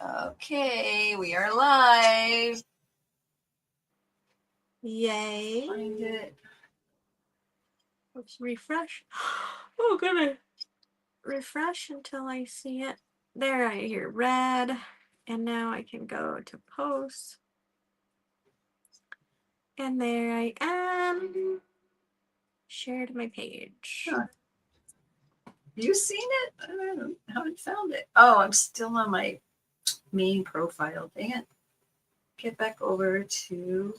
Okay, we are live. Yay. Find it. Let's refresh. Oh, goodness. Refresh until I see it. There, I hear red. And now I can go to post. And there I am. Shared my page. Huh. You seen it? I haven't found it. Oh, I'm still on my main profile. Dang it. Get back over to.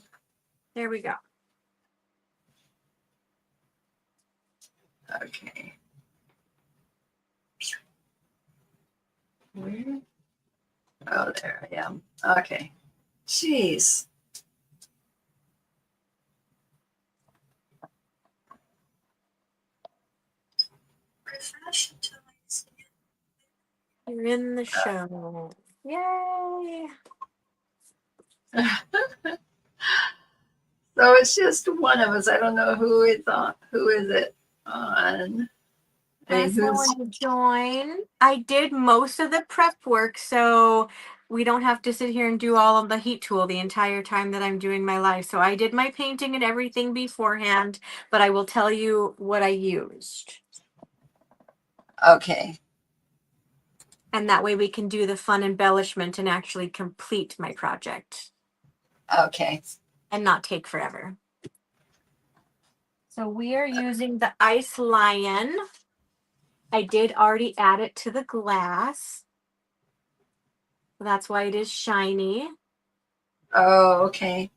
There we go. Okay. Where? Oh, there I am. Okay. Jeez. Refresh until I see it. You're in the show. Yay. So it's just one of us. I don't know who it's on. Who is it on? I mean, Ask someone to join. I did most of the prep work, so we don't have to sit here and do all of the heat tool the entire time that I'm doing my live. So I did my painting and everything beforehand, but I will tell you what I used. Okay. And that way we can do the fun embellishment and actually complete my project. Okay. And not take forever. So we are using the Ice Lion. I did already add it to the glass. That's why it is shiny. Oh, okay.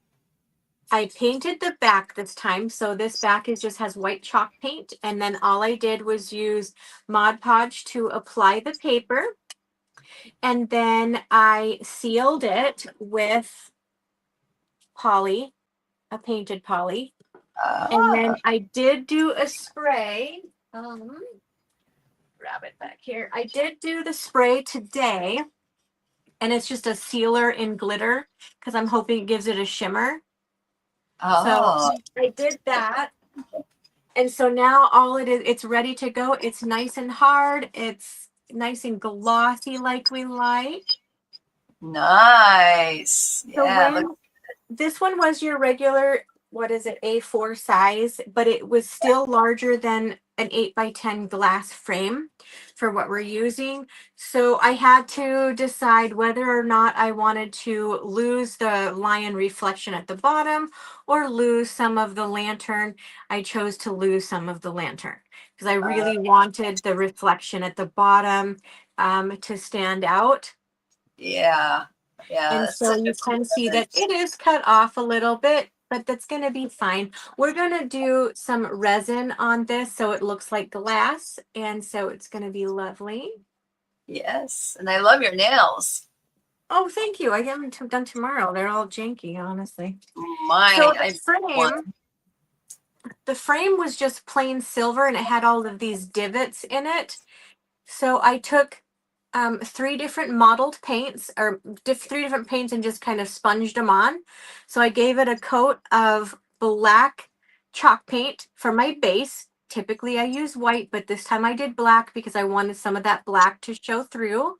I painted the back this time. So this back just has white chalk paint. And then all I did was use Mod Podge to apply the paper. And then I sealed it with poly, a painted poly. And then I did do a spray. Grab it back here. I did do the spray today. And it's just a sealer in glitter because I'm hoping it gives it a shimmer. So I did that. And so now all it is, it's ready to go. It's nice and hard. It's nice and glossy like we like. Nice. So Yeah. this one was your regular, what is it, A4 size, but it was still larger than an 8x10 glass frame for what we're using. So I had to decide whether or not I wanted to lose the lion reflection at the bottom or lose some of the lantern. I chose to lose some of the lantern because I really wanted the reflection at the bottom to stand out. Yeah. Yeah. And so you can see that it is cut off a little bit, but that's going to be fine. We're going to do some resin on this so it looks like glass. And so it's going to be lovely. Yes. And I love your nails. Oh, thank you. I get them done tomorrow. They're all janky, honestly. Mine. So the frame was just plain silver and it had all of these divots in it. So I took 3 different mottled paints or 3 different paints and just kind of sponged them on. So I gave it a coat of black chalk paint for my base. Typically I use white, but this time I did black because I wanted some of that black to show through.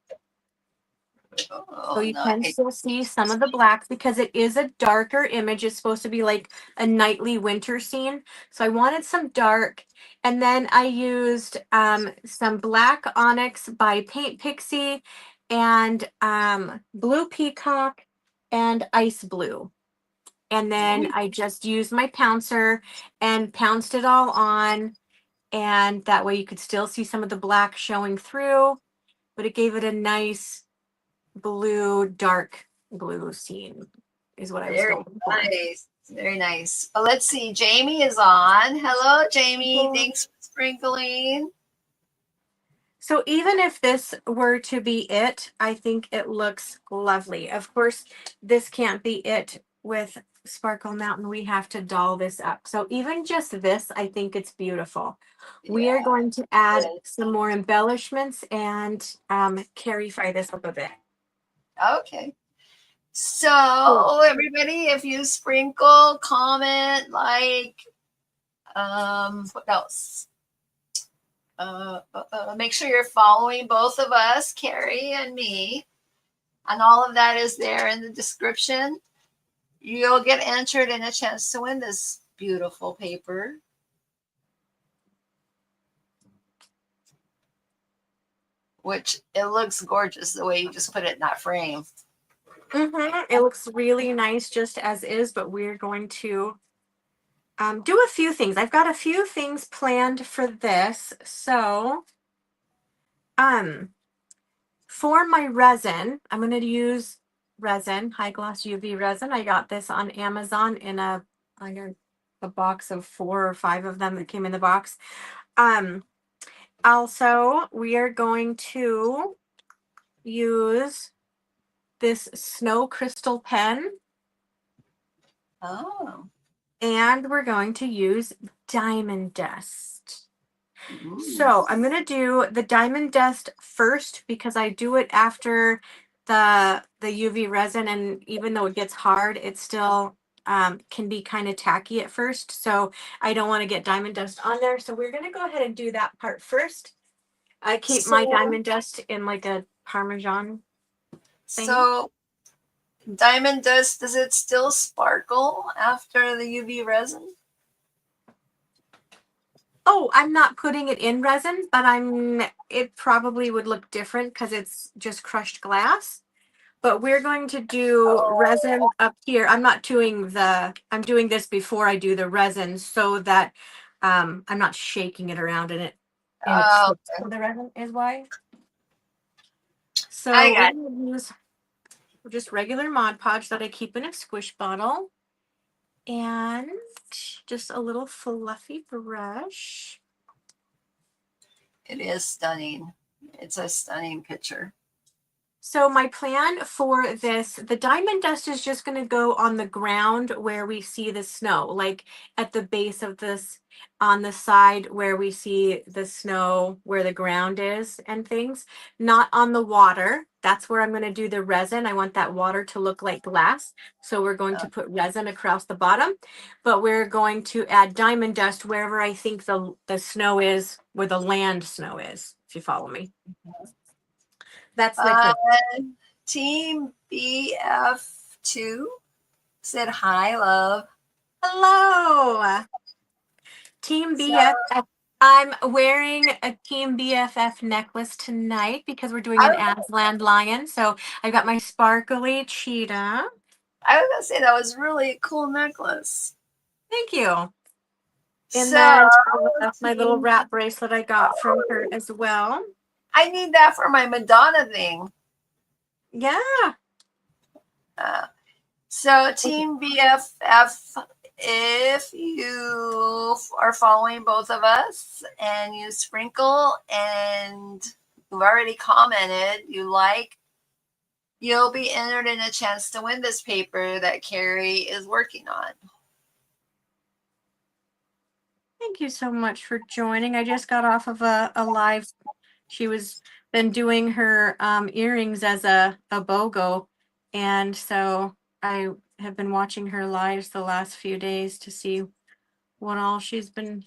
So you can still see some of the black because it is a darker image. It's supposed to be like a nightly winter scene. So I wanted some dark. And then I used some black onyx by Paint Pixie and blue peacock and ice blue. And then I just used my pouncer and pounced it all on. And that way you could still see some of the black showing through, but it gave it a nice blue, dark blue scene is what I was going for. Nice. Very nice. Well, let's see. Jamie is on. Hello, Jamie. Thanks for sprinkling. So even if this were to be it, I think it looks lovely. Of course, this can't be it with Sparkle Mountain. We have to doll this up. So even just this, I think it's beautiful. Yeah. We are going to add some more embellishments and Karry this up a bit. Okay. So everybody, if you sprinkle, comment, like, what else? Make sure you're following both of us, Karry and me. And all of that is there in the description. You'll get entered in a chance to win this beautiful paper. Which it looks gorgeous the way you just put it in that frame. It looks really nice just as is, but we're going to do a few things. I've got a few things planned for this. So, for my resin, I'm going to use resin, high gloss UV resin. I got this on Amazon in a box of 4 or 5 of them that came in the box. Also, we are going to use this snow crystal pen. Oh. And we're going to use diamond dust. So I'm going to do the diamond dust first because I do it after the UV resin, and even though it gets hard, it still can be kind of tacky at first. So I don't want to get diamond dust on there. So we're going to go ahead and do that part first. I keep my diamond dust in like a Parmesan thing. So diamond dust, does it still sparkle after the UV resin? Oh, I'm not putting it in resin, but it probably would look different because it's just crushed glass. But we're going to do resin up here. I'm doing this before I do the resin so that I'm not shaking it around in it. So the resin is why. So we're going to use just regular Mod Podge that I keep in a squish bottle. And just a little fluffy brush. It is stunning. It's a stunning picture. So my plan for this, the diamond dust is just going to go on the ground where we see the snow, like at the base of this, on the side where we see the snow, where the ground is and things, not on the water. That's where I'm going to do the resin. I want that water to look like glass. So we're going to put resin across the bottom, but we're going to add diamond dust wherever I think the snow is, where the land snow is, if you follow me. That's my plan. Team BF2 said hi, love. Hello. Team BFF. I'm wearing a Team BFF necklace tonight because we're doing an Aslan lion. So I got my sparkly cheetah. I was going to say that was really a cool necklace. Thank you. And then my little wrap bracelet I got from her as well. I need that for my Madonna thing. Yeah. So Team BFF, if you are following both of us and you sprinkle and you've already commented, you'll be entered in a chance to win this paper that Karry is working on. Thank you so much for joining. I just got off of a live. She was been doing her earrings as a BOGO. And so I have been watching her lives the last few days to see what all she's been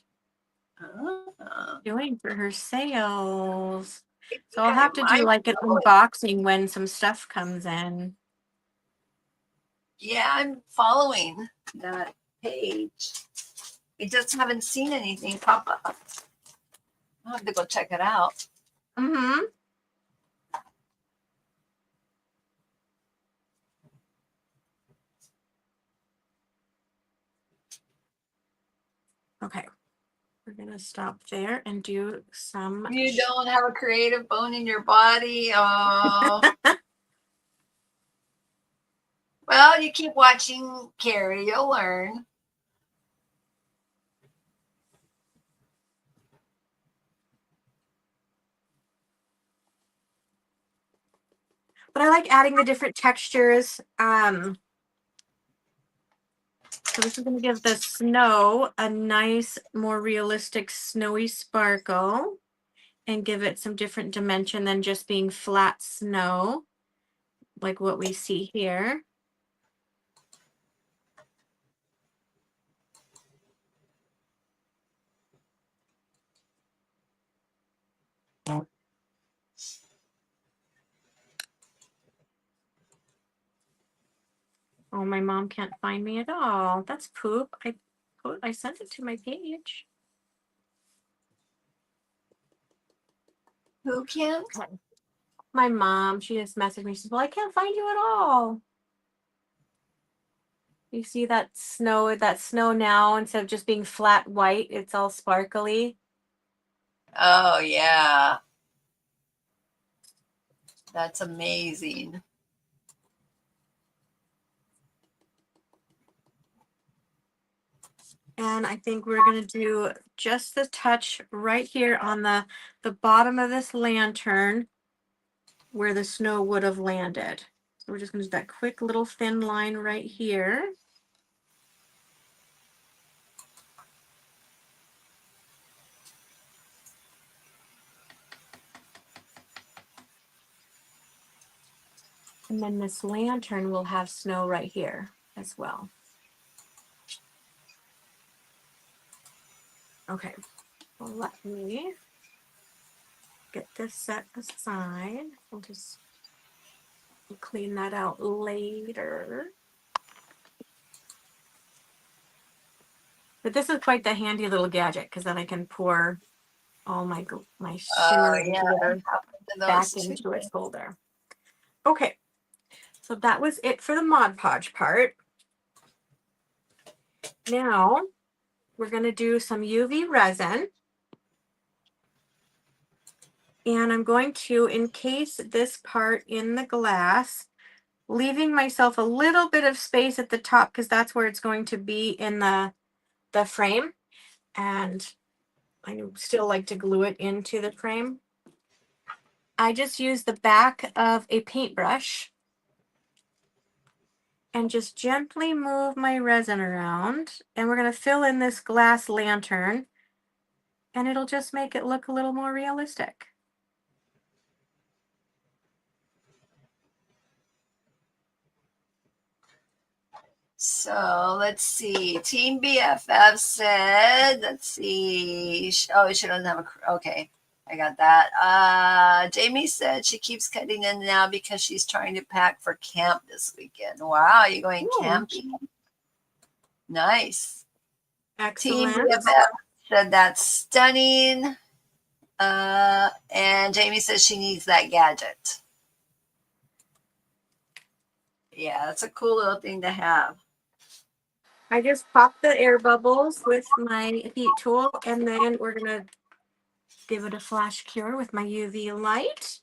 doing for her sales. So I'll have to do like an unboxing when some stuff comes in. Yeah, I'm following that page. I just haven't seen anything pop up. I'll have to go check it out. Mm-hmm. Okay. We're going to stop there and do some. You don't have a creative bone in your body. Oh. Well, you keep watching Karry, you'll learn. But I like adding the different textures. So this is going to give the snow a nice, more realistic snowy sparkle and give it some different dimension than just being flat snow, like what we see here. Oh, my mom can't find me at all. That's poop. I sent it to my page. Who can't? My mom. She just messaged me. She says, "Well, I can't find you at all." You see that snow? That snow now, instead of just being flat white, it's all sparkly. Oh, yeah. That's amazing. And I think we're going to do just the touch right here on the bottom of this lantern where the snow would have landed. So we're just going to do that quick little thin line right here. And then this lantern will have snow right here as well. Okay, well, let me get this set aside. We'll just clean that out later. But this is quite the handy little gadget because then I can pour all my shimmer and Yeah, glitter back those into its holder. Okay, so that was it for the Mod Podge part. Now we're going to do some UV resin. And I'm going to encase this part in the glass, leaving myself a little bit of space at the top because that's where it's going to be in the frame. And I still like to glue it into the frame. I just use the back of a paintbrush and just gently move my resin around. And we're going to fill in this glass lantern and it'll just make it look a little more realistic. So let's see. Team BFF said, let's see. Oh, she doesn't have a. Okay, I got that. Jamie said she keeps cutting in now because she's trying to pack for camp this weekend. Wow, you're going camping. Nice. Excellent. Team BFF said that's stunning. And Jamie says she needs that gadget. Yeah, that's a cool little thing to have. I just pop the air bubbles with my heat tool, and then we're going to give it a flash cure with my UV light.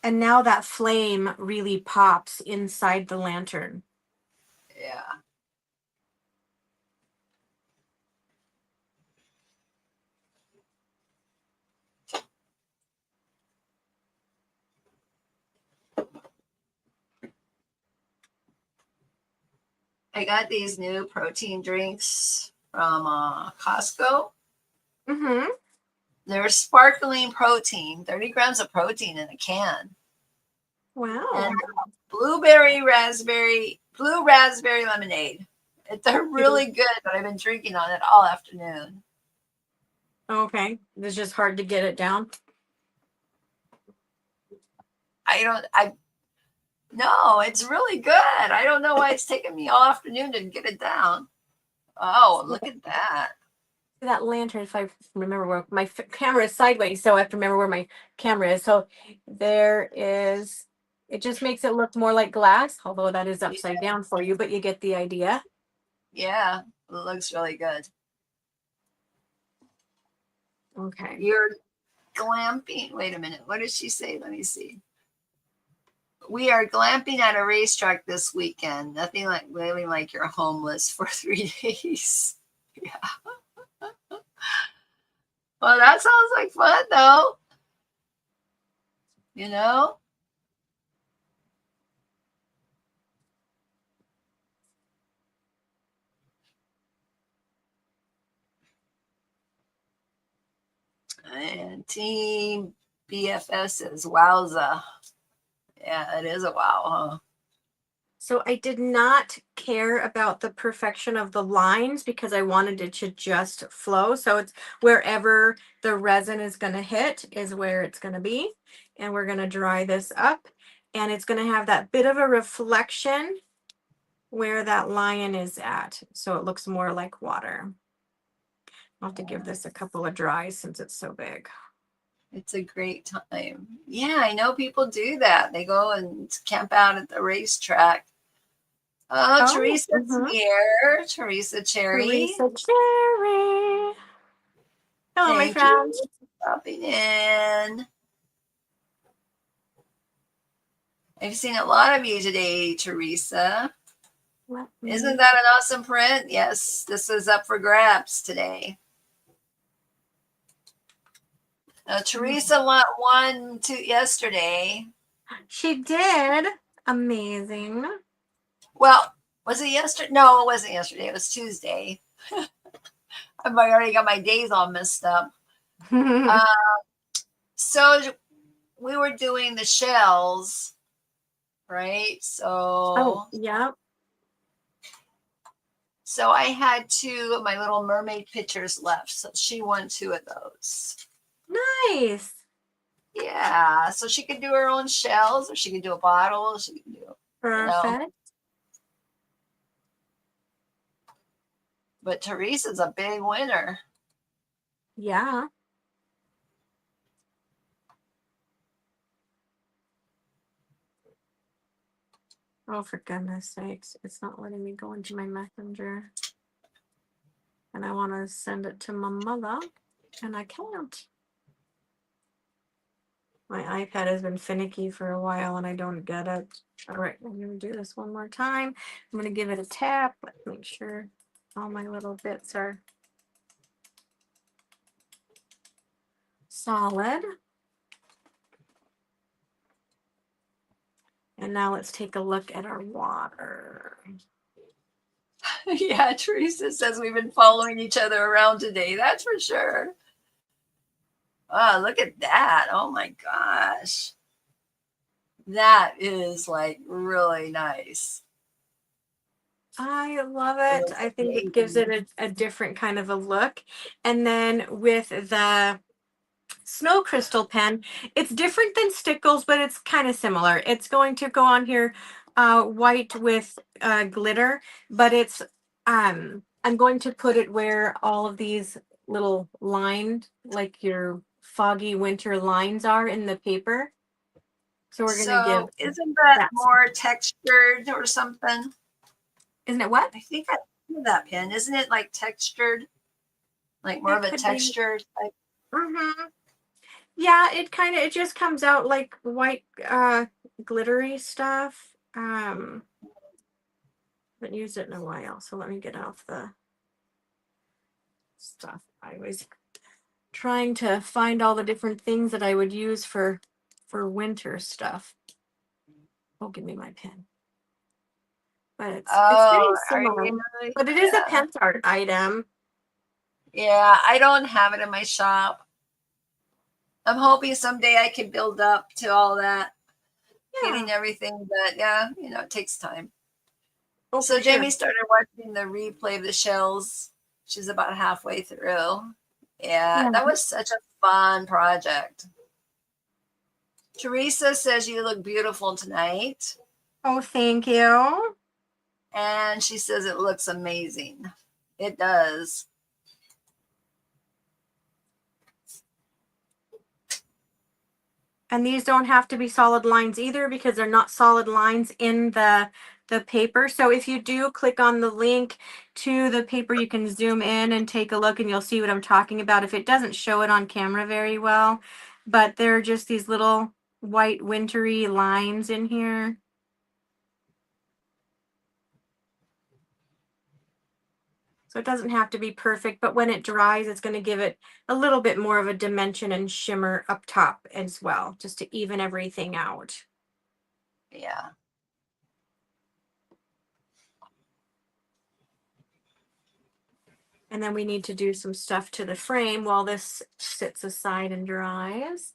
And now that flame really pops inside the lantern. Yeah. I got these new protein drinks from Costco. Mm-hmm. They're sparkling protein, 30 grams of protein in a can. Wow. And blue raspberry lemonade. They're really good, but I've been drinking on it all afternoon. Okay. It's just hard to get it down. No, it's really good. I don't know why it's taking me all afternoon to get it down. Oh, look at that. That lantern, if I remember where my camera is sideways, so I have to remember where my camera is. So there is, it just makes it look more like glass, although that is upside down for you, but you get the idea. Yeah, it looks really good. Okay. You're glamping. Wait a minute. What did she say? Let me see. We are glamping at a racetrack this weekend. Nothing like living like you're homeless for 3 days. Yeah. Well, that sounds like fun, though. You know? And Team BFS says, wowza. Yeah, it is a wow, huh? So I did not care about the perfection of the lines because I wanted it to just flow. So it's wherever the resin is going to hit is where it's going to be. And we're going to dry this up. And it's going to have that bit of a reflection where that lion is at. So it looks more like water. I'll have to give this a couple of dries since it's so big. It's a great time. Yeah, I know people do that. They go and camp out at the racetrack. Oh, Teresa's here. Teresa Cherry. Teresa Cherry. Hello, my Thank friend. you for stopping in. I've seen a lot of you today, Teresa. Isn't that an awesome print? Yes, this is up for grabs today. Teresa won yesterday. She did. Amazing. Well, was it yesterday? No, it wasn't yesterday. It was Tuesday. I've already got my days all messed up. So we were doing the shells, right? So yeah. So I had 2 of my Little Mermaid pictures left. So she won 2 of those. Nice. Yeah. So she could do her own shells, or she could do a bottle. She could do perfect. But Teresa's a big winner. Yeah. Oh, for goodness sakes. It's not letting me go into my messenger. And I want to send it to my mother. And I can't. My iPad has been finicky for a while and I don't get it. All right, I'm going to do this one more time. I'm going to give it a tap. Let's make sure all my little bits are solid. And now let's take a look at our water. Yeah, Teresa says we've been following each other around today. That's for sure. Oh, look at that. Oh my gosh. That is like really nice. I love it. I think it gives it a different kind of a look. And then with the snow crystal pen, it's different than Stickles, but it's kind of similar. It's going to go on here white with glitter, but it's I'm going to put it where all of these little lined, like your foggy winter lines are in the paper. So we're going to give. Isn't that more textured or something? Isn't it what? I think I know that pen. Isn't it like textured? Like more of a texture type? Mm-hmm. Yeah, it just comes out like white glittery stuff. Haven't used it in a while, so let me get off the stuff. I was trying to find all the different things that I would use for winter stuff. Oh, give me my pen. But it's very similar. But it is a PensArt item. Yeah, I don't have it in my shop. I'm hoping someday I can build up to all that, getting everything, but yeah, it takes time. Oh, so Jamie started watching the replay of the shells. She's about halfway through. Yeah, that was such a fun project. Teresa says you look beautiful tonight. Oh, thank you. And she says it looks amazing. It does. And these don't have to be solid lines either because they're not solid lines in the paper. So if you do click on the link to the paper, you can zoom in and take a look and you'll see what I'm talking about. If it doesn't show it on camera very well, but there are just these little white wintry lines in here. So it doesn't have to be perfect, but when it dries, it's going to give it a little bit more of a dimension and shimmer up top as well, just to even everything out. Yeah. And then we need to do some stuff to the frame while this sits aside and dries.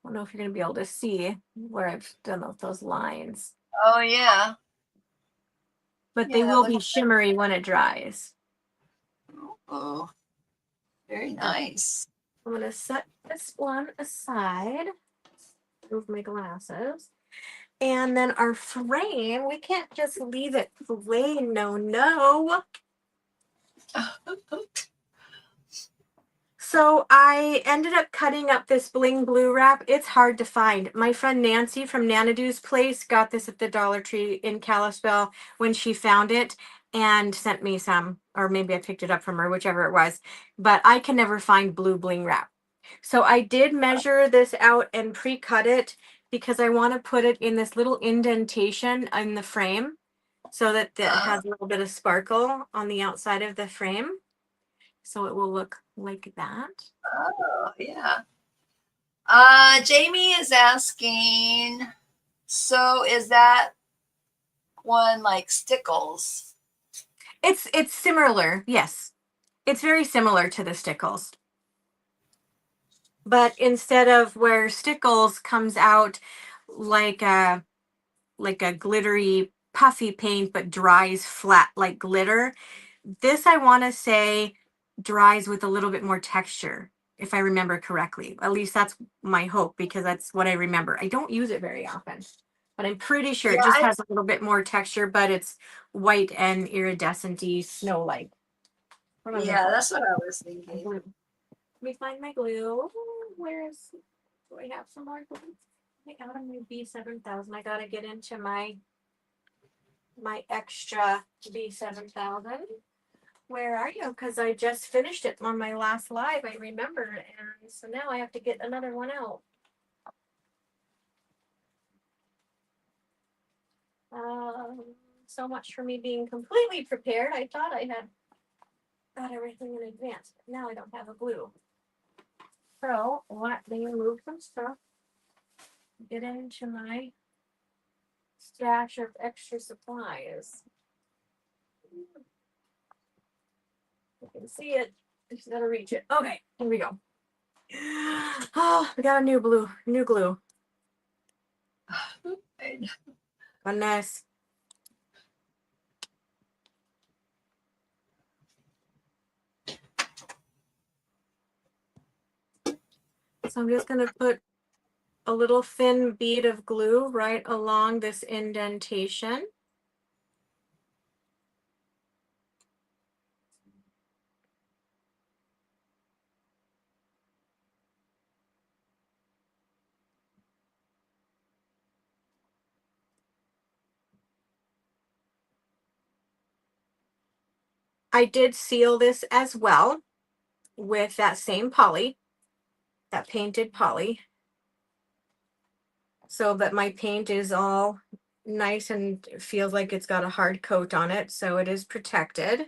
I don't know if you're going to be able to see where I've done those lines. Oh, yeah. but Yeah, they that will be looks shimmery when it dries. oh, very So nice. I'm going to set this one aside, move my glasses. And then our frame, we can't just leave it plain, no. So I ended up cutting up this bling blue wrap. It's hard to find. My friend Nancy from Nanadoo's place got this at the Dollar Tree in Kalispell when she found it and sent me some, or maybe I picked it up from her, whichever it was. But I can never find blue bling wrap. So I did measure this out and pre-cut it because I want to put it in this little indentation in the frame so that it has a little bit of sparkle on the outside of the frame. So it will look like that. Oh, yeah. Jamie is asking, so is that one like Stickles? It's similar, yes. It's very similar to the Stickles. But instead of where Stickles comes out like a glittery puffy paint but dries flat like glitter, this I want to say dries with a little bit more texture, if I remember correctly. At least that's my hope, because that's what I remember. I don't use it very often, but I'm pretty sure it just has a little bit more texture, but it's white and iridescent-y, snow-like. Yeah, that's what I was thinking. Let me find my glue. Do I have some more glue? I got my B7000. I gotta get into my extra B7000. Where are you? Because I just finished it on my last live. I remember, and so now I have to get another one out. So much for me being completely prepared. I thought I had got everything in advance, but now I don't have a glue. So let me move some stuff. Get into my stash of extra supplies. You can see it. I just gotta reach it. Okay, here we go. Oh, we got a new glue. Goodness. So I'm just gonna put a little thin bead of glue right along this indentation. I did seal this as well with that same poly, that painted poly, so that my paint is all nice and feels like it's got a hard coat on it, so it is protected.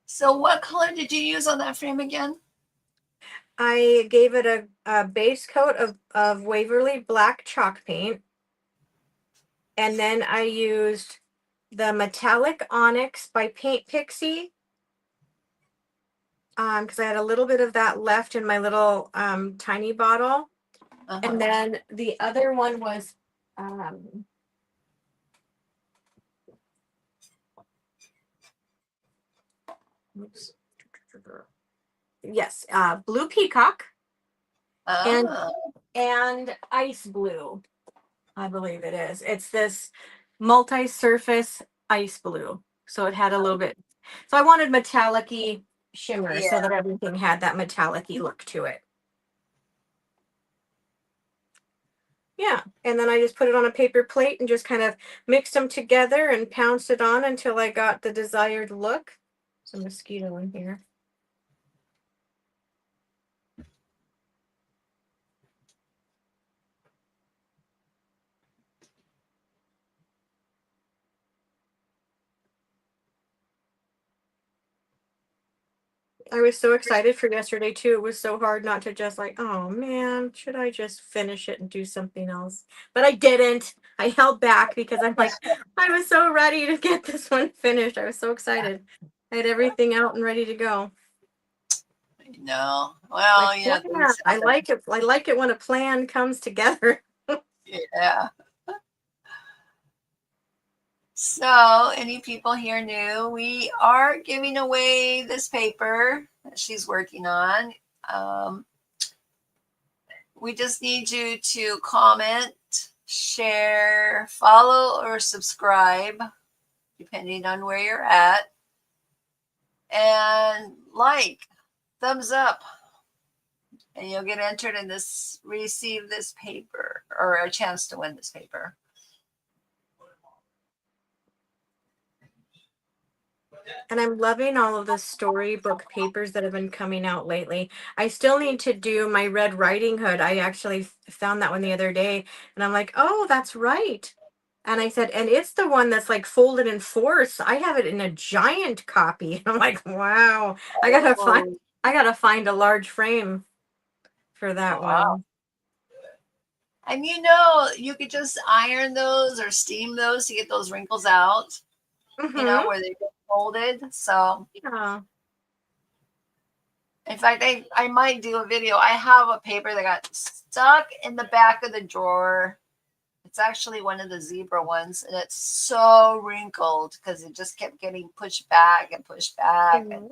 So what color did you use on that frame again? I gave it a base coat of Waverly black chalk paint. And then I used the metallic onyx by Paint Pixie. Because I had a little bit of that left in my little tiny bottle. And then the other one was oops. Yes, Blue Peacock and Ice Blue, I believe it is. It's this multi-surface ice blue. So it had a little bit. So I wanted metallic-y shimmer so that everything had that metallic-y look to it. Yeah, and then I just put it on a paper plate and just kind of mixed them together and pounced it on until I got the desired look. There's a mosquito in here. I was so excited for yesterday too. It was so hard not to just like, oh man, should I just finish it and do something else? But I didn't. I held back because I'm like, I was so ready to get this one finished. I was so excited. I had everything out and ready to go. No. Well, Like, yeah, things I happen. like it. I like it when a plan comes together. Yeah. So, any people here new? We are giving away this paper that she's working on. We just need you to comment, share, follow, or subscribe, depending on where you're at, and like, thumbs up, and you'll get entered in this, receive this paper, or a chance to win this paper. And I'm loving all of the storybook papers that have been coming out lately. I still need to do my Red Riding Hood. I actually found that one the other day and I'm like, oh, that's right. And I said, and it's the one that's like folded in four. So I have it in a giant copy. I'm like, wow, Oh, I gotta find a large frame for that wow. one. And you could just iron those or steam those to get those wrinkles out, Mm-hmm. where they get folded. So, Yeah. in fact, I might do a video. I have a paper that got stuck in the back of the drawer. It's actually one of the zebra ones, and it's so wrinkled because it just kept getting pushed back and pushed back. And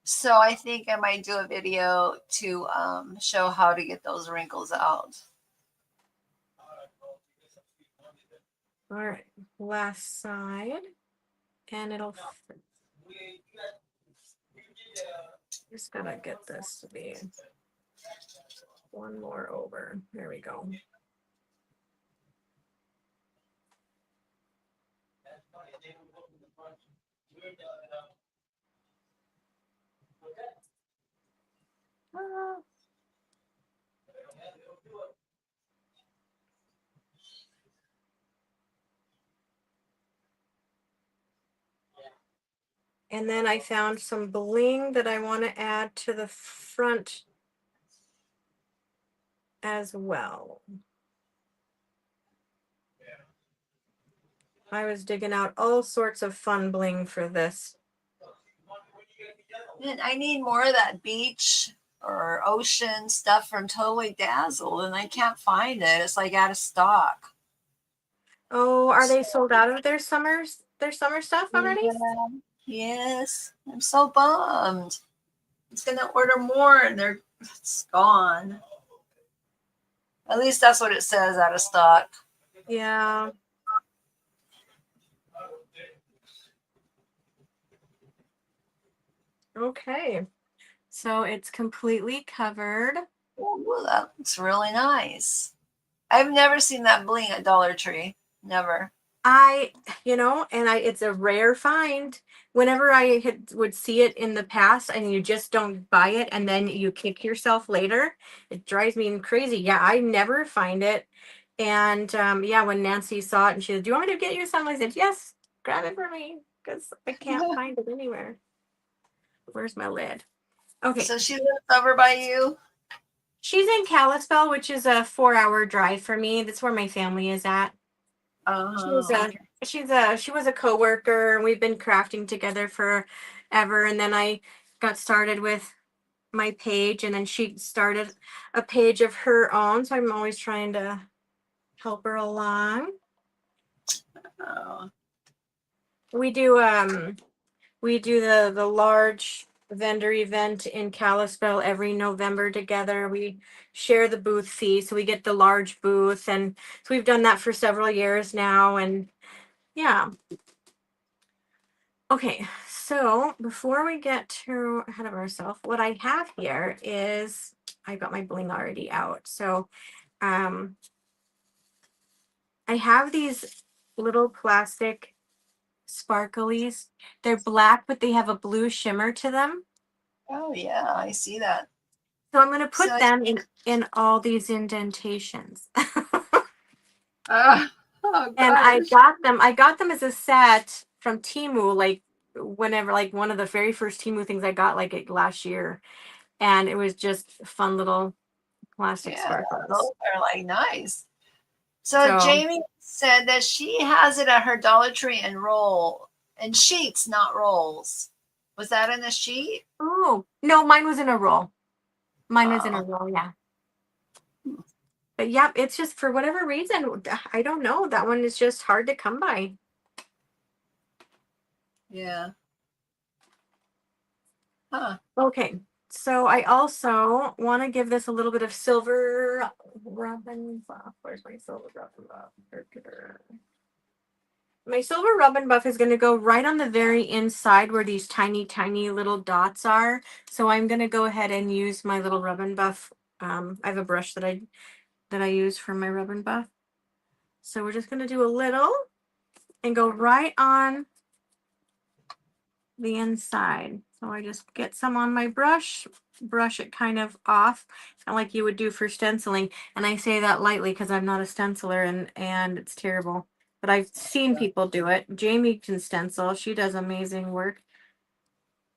so I think I might do a video to show how to get those wrinkles out. All right, last side, and it'll fit. Just gotta get this to be one more over. There we go. Ah. And then I found some bling that I want to add to the front as well. I was digging out all sorts of fun bling for this. And I need more of that beach or ocean stuff from Totally Dazzled, and I can't find it. It's like out of stock. Oh, are they sold out of their summer stuff already? Yeah. Yes, I'm so bummed. I was gonna order more, and it's gone. At least that's what it says, out of stock. Yeah. Okay. So it's completely covered. Oh, that's really nice. I've never seen that bling at Dollar Tree. Never. It's a rare find. Whenever would see it in the past and you just don't buy it and then you kick yourself later, it drives me crazy. Yeah, I never find it. And yeah, when Nancy saw it and she said, do you want me to get you some? I said, yes, grab it for me because I can't find it anywhere. Where's my lid? Okay. So she lives over by you? She's in Kalispell, which is a 4-hour drive for me. That's where my family is at. Okay. She was a coworker and we've been crafting together forever. And then I got started with my page and then she started a page of her own. So I'm always trying to help her along. Oh. We do the large vendor event in Kalispell every November together. We share the booth fee, so we get the large booth, and so we've done that for several years now. And yeah. Okay, so before we get too ahead of ourselves, what I have here is I got my bling already out. So I have these little plastic sparklies. They're black, but they have a blue shimmer to them. Oh yeah, I see that. So I'm going to put So, them in all these indentations. oh And gosh. I got them as a set from Temu, like whenever, like one of the very first Temu things I got like last year, and it was just fun little plastic Yeah, those sparkles. are like nice. So So, Jamie said that she has it at her Dollar Tree and roll and sheets, not rolls. Was that in the sheet? oh no, mine was in a roll. Mine was in a Oh, roll, yeah. But yeah, it's just for whatever reason, I don't know. That one is just hard to come by. yeah. Huh. Okay, so I also want to give this a little bit of silver rub-and buff. Where's my silver rub-and buff? My silver rub-and buff is going to go right on the very inside where these tiny, tiny little dots are. So I'm going to go ahead and use my little rub-and buff. I have a brush that I use for my rub-and buff. So we're just going to do a little and go right on the inside. So I just get some on my brush it kind of off, kind of like you would do for stenciling. And I say that lightly because I'm not a stenciler and it's terrible. But I've seen people do it. Jamie can stencil. She does amazing work.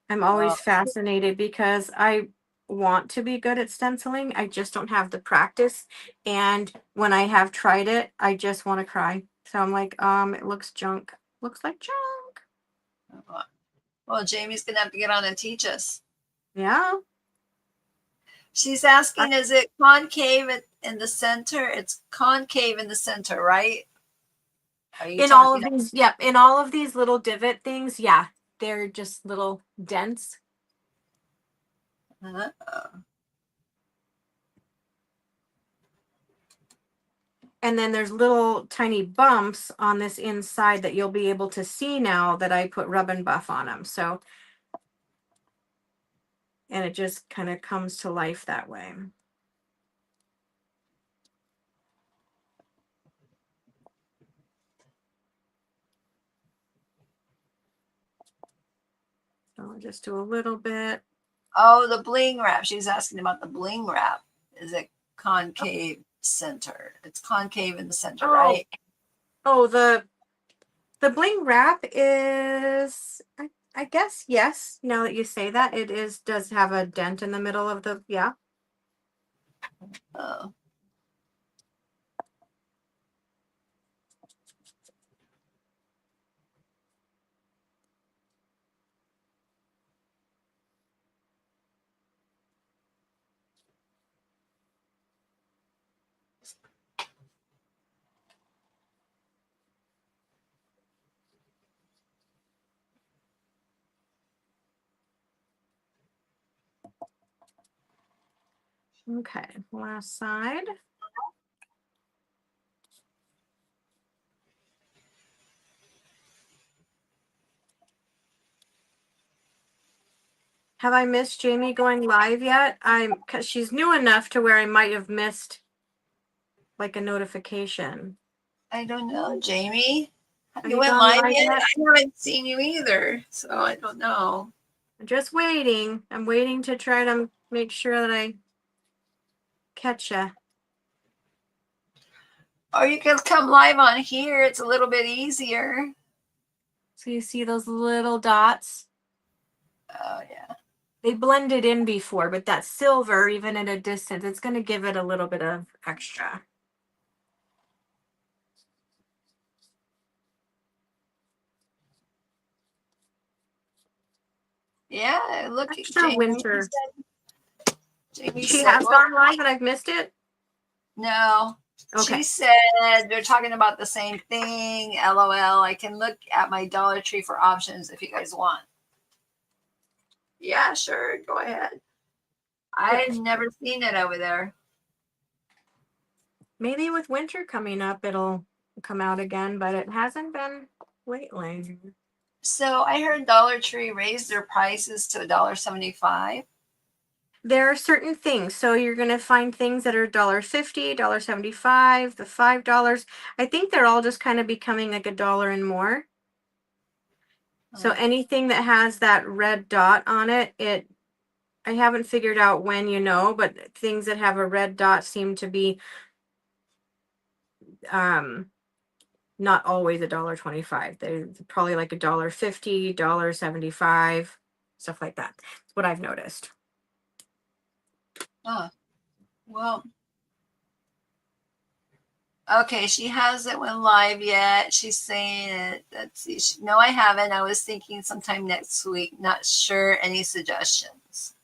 I'm Oh, always fascinated because I want to be good at stenciling. I just don't have the practice. And when I have tried it, I just want to cry. So I'm like, it looks junk. Looks like junk. well, Jamie's gonna have to get on and teach us. Yeah. She's asking, is it concave in the center? It's concave in the center, right? Are you In all talking? of these, yep, in all of these little divot things, yeah, they're just little dents. Uh, And then there's little tiny bumps on this inside that you'll be able to see now that I put rub and buff on them. So, and it just kind of comes to life that way. So I'll just do a little bit. oh, the bling wrap. She's asking about the bling wrap. Is it concave center? It's concave in the center, Oh, right? oh, the bling wrap is, I guess, yes. Now that you say that, does have a dent in the middle of the, yeah. Oh. Okay, last side. Have I missed Jamie going live yet? Because she's new enough to where I might have missed like a notification. I don't know, Jamie. Have Are you you went gone live live yet? yet? I haven't seen you either, so I don't know. I'm just waiting. I'm waiting to try to make sure that I catch ya. Or you can come live on here. It's a little bit easier. So you see those little dots? Oh, yeah. They blended in before, but that silver, even at a distance, it's going to give it a little bit of extra. Yeah, look at Extra Jamie. winter. Jamie She said, has well, gone live and I've missed it? no. Okay. She said they're talking about the same thing. LOL. I can look at my Dollar Tree for options if you guys want. Yeah, sure. Go ahead. I've never seen it over there. Maybe with winter coming up, it'll come out again, but it hasn't been lately. So I heard Dollar Tree raised their prices to $1.75. There are certain things. So you're going to find things that are $1.50, $1.75, the $5. I think they're all just kind of becoming like $1 and more. So anything that has that red dot on it, I haven't figured out when, but things that have a red dot seem to be not always $1.25. They're probably like $1.50, $1.75, stuff like that. That's what I've noticed. Oh, well. Okay, she hasn't went live yet. She's saying it. Let's see. No, I haven't. I was thinking sometime next week. Not sure. Any suggestions?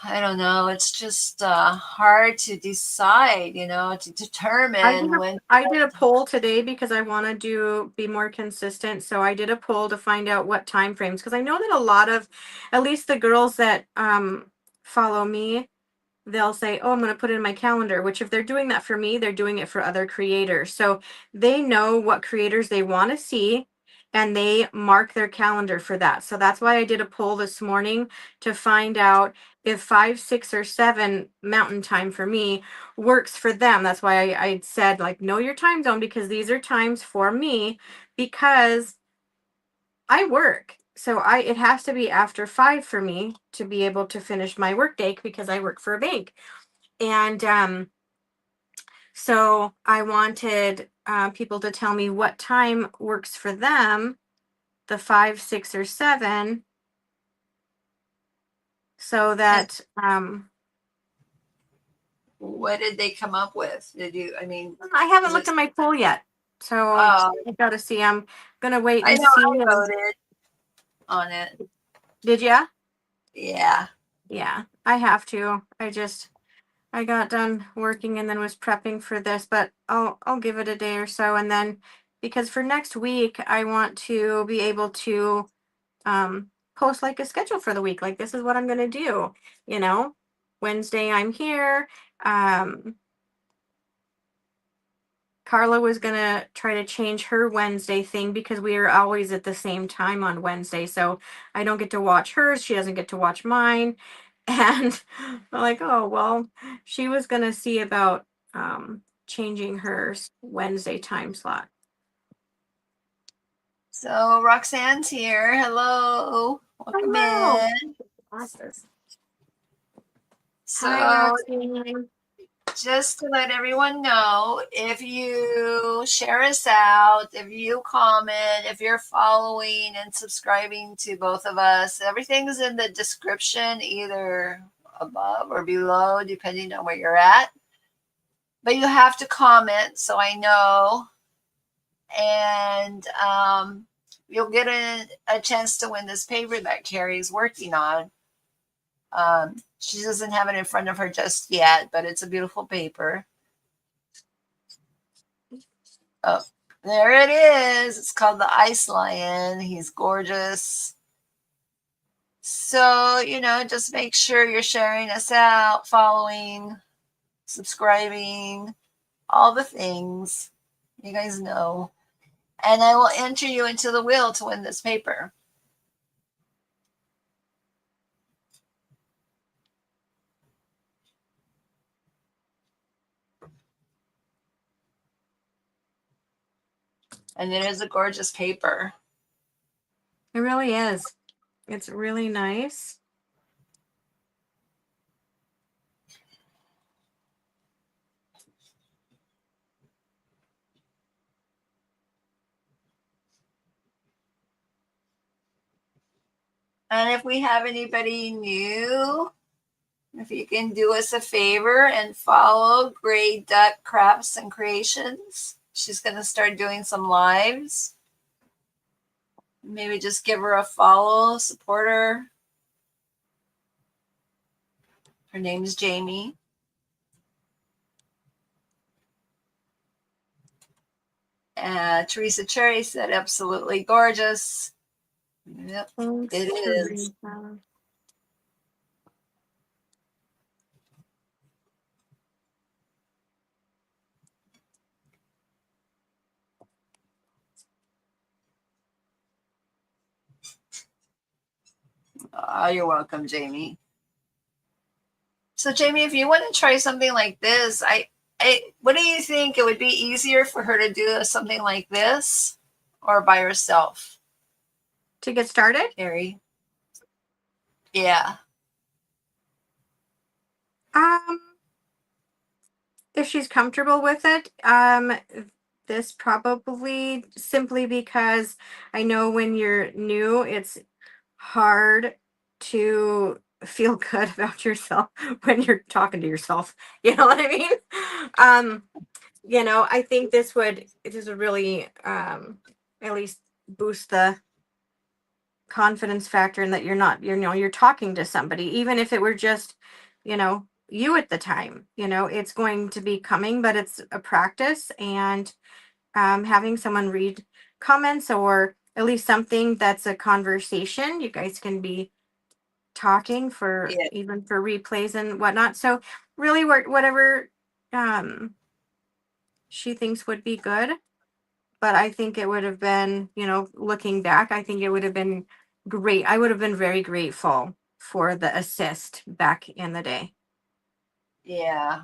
I don't know. It's just hard to decide, to determine when. I did a poll today because I want to be more consistent. So I did a poll to find out what time frames, because I know that a lot of, at least the girls that follow me, they'll say, oh, I'm going to put it in my calendar, which if they're doing that for me, they're doing it for other creators. So they know what creators they want to see and they mark their calendar for that. So that's why I did a poll this morning to find out if 5, 6, or 7 mountain time for me works for them. That's why I said, like, know your time zone, because these are times for me, because I work. So it has to be after 5 for me to be able to finish my work day, because I work for a bank. And so I wanted people to tell me what time works for them, the 5, 6, or 7, so that What did they come up with? I haven't looked at my poll yet. So I got to see. I'm gonna wait and I know see. I voted on it. Did ya? Yeah. Yeah, I have to. I got done working and then was prepping for this, but I'll give it a day or so, and then, because for next week I want to be able to post like a schedule for the week. Like, this is what I'm gonna do. Wednesday I'm here. Carla was gonna try to change her Wednesday thing because we are always at the same time on Wednesday. So I don't get to watch hers. She doesn't get to watch mine. And I'm like, oh, well, she was gonna see about changing her Wednesday time slot. So Roxanne's here. Hello. Welcome in. So Hi, Roxanne. just to let everyone know, if you share us out, if you comment, if you're following and subscribing to both of us, everything's in the description, either above or below, depending on where you're at. But you have to comment so I know. And you'll get a chance to win this paper that Karry's working on. She doesn't have it in front of her just yet, but it's a beautiful paper. Oh, there it is. It's called the Ice Lion. He's gorgeous. So, just make sure you're sharing us out, following, subscribing, all the things. You guys know. And I will enter you into the wheel to win this paper. And it is a gorgeous paper. It really is. It's really nice. And if we have anybody new, if you can do us a favor and follow Gray Duck Crafts and Creations. She's going to start doing some lives. Maybe just give her a follow, support her. Her name is Jamie. Teresa Cherry said, absolutely gorgeous. Yep, Thanks, it is. Teresa. Oh, you're welcome, Jamie. So, Jamie, if you want to try something like this, what do you think? It would be easier for her to do something like this or by herself? To get started? Karry? Yeah. if she's comfortable with it. This probably simply because I know when you're new, it's hard to feel good about yourself when you're talking to yourself. You know what I mean? I think this would really at least boost the confidence factor in that you're talking to somebody, even if it were just, you at the time. It's going to be coming, but it's a practice, and having someone read comments, or at least something that's a conversation. You guys can be talking for Yeah. even for replays and whatnot. So really, whatever um, she thinks would be good. But I think it would have been, looking back, I think it would have been great. I would have been very grateful for the assist back in the day. Yeah.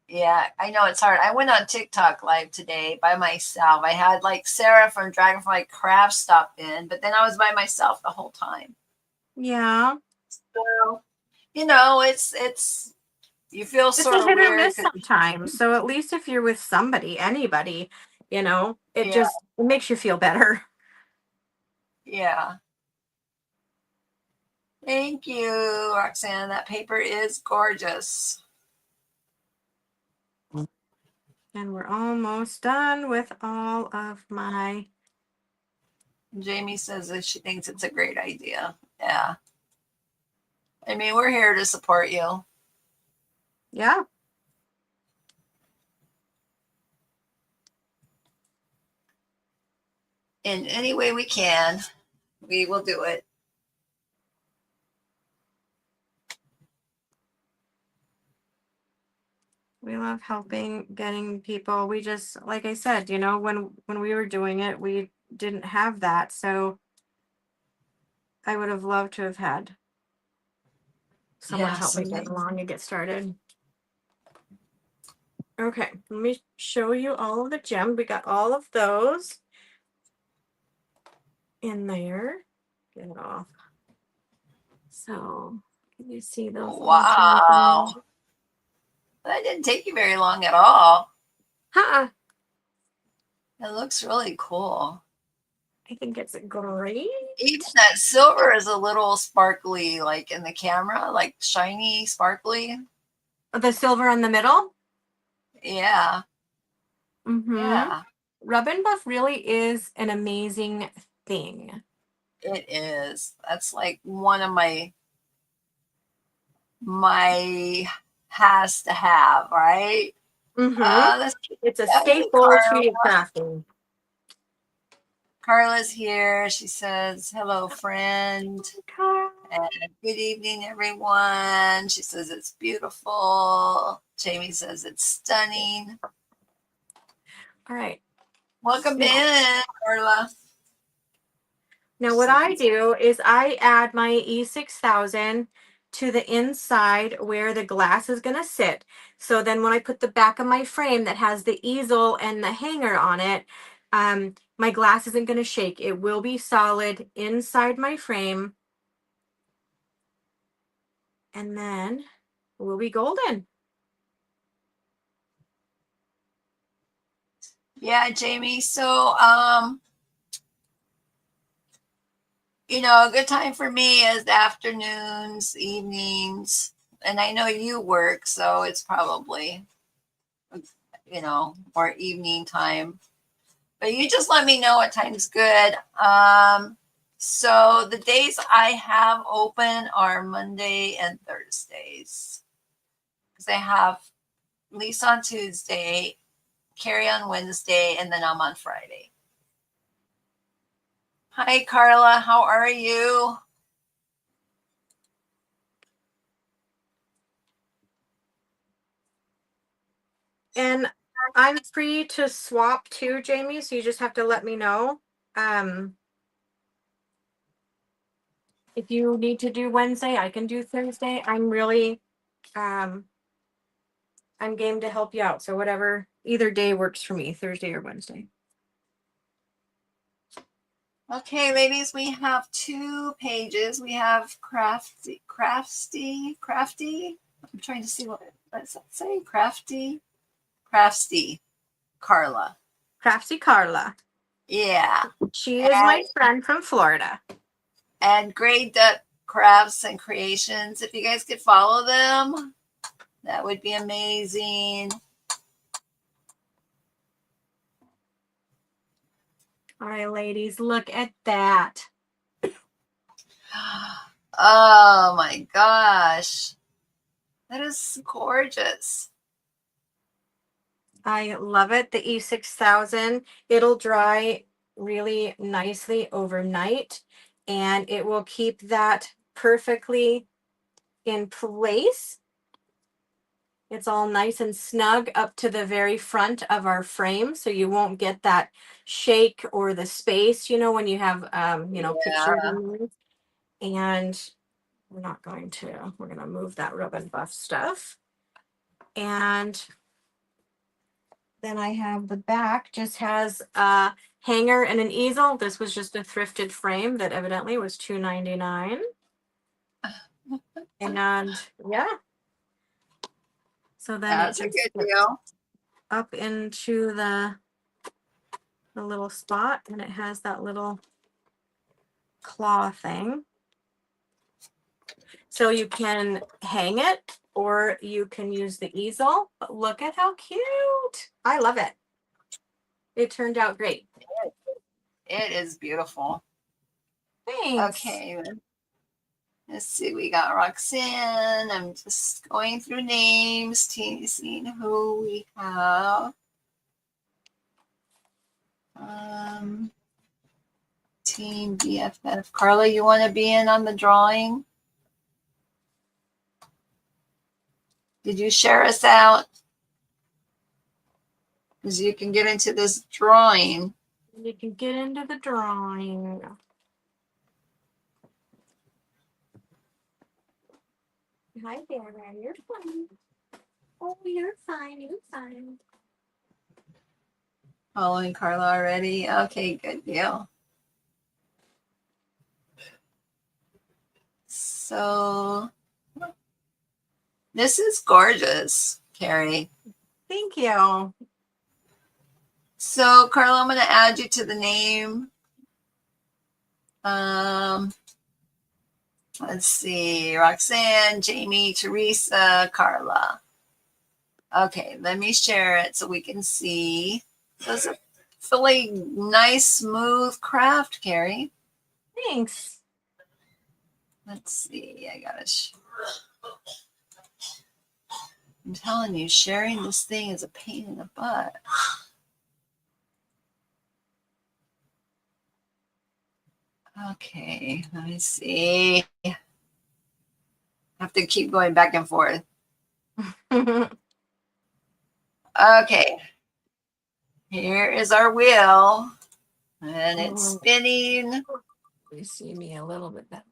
Yeah, I know it's hard. I went on TikTok live today by myself. I had like Sarah from Dragonfly Crafts stop in, but then I was by myself the whole time. Yeah. So, it's you feel It's a sort of hit or weird miss because sometimes. So at least if you're with somebody, anybody, it yeah, just it makes you feel better. yeah. Thank you, Roxanne. That paper is gorgeous. And we're almost done with all of my. Jamie says that she thinks it's a great idea. Yeah. I mean, we're here to support you Yeah. in any way we can. We will do it. We love helping, getting people. We just, like I said, when we were doing it, we didn't have that. So I would have loved to have had someone Yeah, help me get along and get started. Okay, let me show you all of the gems. We got all of those in there. Get it off. So, can you see those little gems in wow. there? That didn't take you very long at all. Huh. It looks really cool. I think it's great. Even that silver is a little sparkly, like in the camera, like shiny, sparkly. The silver in the middle. Yeah, Mm-hmm. yeah, Rub and Buff really is an amazing thing. it is. That's like one of my has to have, right? Mm-hmm. Let's It's a hey, staple to crafting. Carla's here. She says, hello, friend. And good evening, everyone. She says it's beautiful. Jamie says it's stunning. All right. Welcome Now, in, Carla. what I do is I add my E6000 to the inside where the glass is going to sit. So then when I put the back of my frame that has the easel and the hanger on it, my glass isn't going to shake. It will be solid inside my frame. And then we'll be golden. Yeah, Jamie. So, a good time for me is afternoons, evenings, and I know you work, so it's probably, more evening time. But you just let me know what time's good. So the days I have open are Monday and Thursdays. Because I have Lisa on Tuesday, Karry on Wednesday, and then I'm on Friday. Hi, Carla. How are you? And I'm free to swap too, Jamie. So you just have to let me know. If you need to do Wednesday, I can do Thursday. I'm really, I'm game to help you out. So whatever, either day works for me, Thursday or Wednesday. Okay, ladies, we have 2 pages. We have crafty. I'm trying to see what what does that say? Crafty Karla. Crafty Karla. Yeah. She is my friend from Florida. And Grey Duck Crafts and Creations. If you guys could follow them, that would be amazing. All right, ladies, look at that. Oh my gosh. That is gorgeous. I love it. The E6000, it'll dry really nicely overnight, and it will keep that perfectly in place. It's all nice and snug up to the very front of our frame, so you won't get that shake or the space, you know, when you have, pictures in there. And we're going to move that rub and buff stuff. And then I have the back just has a hanger and an easel. This was just a thrifted frame that evidently was $2.99. And yeah. So then That's a good deal. Up into the little spot, and it has that little claw thing. So you can hang it or you can use the easel. But look at how cute. I love it. It turned out great. It is beautiful. Thanks. Okay. Let's see. We got Roxanne. I'm just going through names, seeing who we have. Team BFF. Karla, you want to be in on the drawing? Did you share us out? Because you can get into this drawing. You can get into the drawing. Hi there, you're fine. Oh, you're fine, you're fine. Following Karla already? Okay, good deal. So, this is gorgeous, Karry. Thank you. So, Karla, I'm going to add you to the name. Let's see. Roxanne, Jamie, Teresa, Karla. Okay, let me share it so we can see. This is a really nice, smooth craft, Karry. Thanks. Let's see. I got to. I'm telling you, sharing this thing is a pain in the butt. Okay, let me see. I have to keep going back and forth. Okay. Here is our wheel. And it's spinning. Let me see me a little bit better.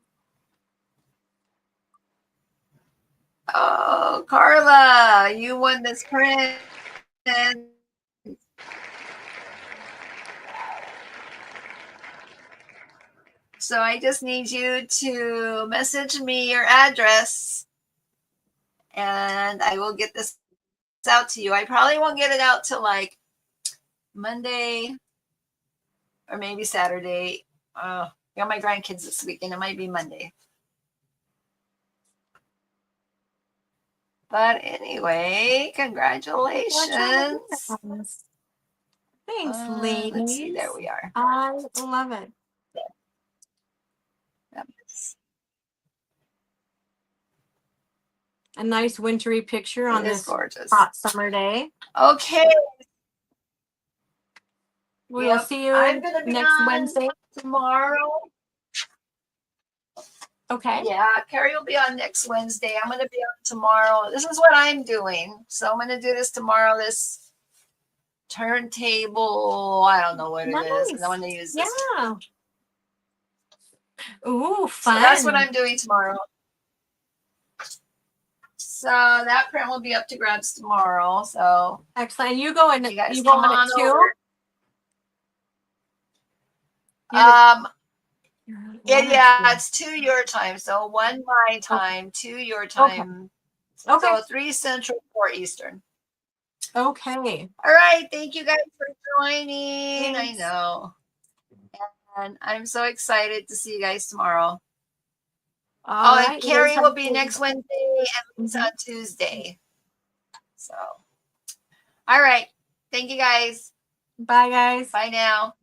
Oh, Karla, you won this print. So I just need you to message me your address and I will get this out to you. I probably won't get it out till like Monday or maybe Saturday. I got my grandkids this weekend. It might be Monday. But anyway, congratulations. Thanks, ladies. Let's see, there we are. I love it. A nice wintry picture on this gorgeous hot summer day. Okay. We'll see you next Wednesday. Tomorrow. Okay. Yeah, Karry will be on next Wednesday. I'm going to be on tomorrow. This is what I'm doing. So I'm going to do this tomorrow, this turntable. I don't know what it is. And I'm going to use this. Yeah. Ooh, fun. So that's what I'm doing tomorrow. So that print will be up to grabs tomorrow. So excellent. And you go and you guys you go on it too? over. Yeah, it's 2 your time. So 1 my time, 2 your time. Okay. So 3 Central, 4 Eastern. Okay. All right. Thank you guys for joining. Thanks. I know. And I'm so excited to see you guys tomorrow. All And right. You guys Karry have will a be good next Wednesday and Lisa Mhm. on Tuesday. So, all right. Thank you guys. Bye, guys. Bye now.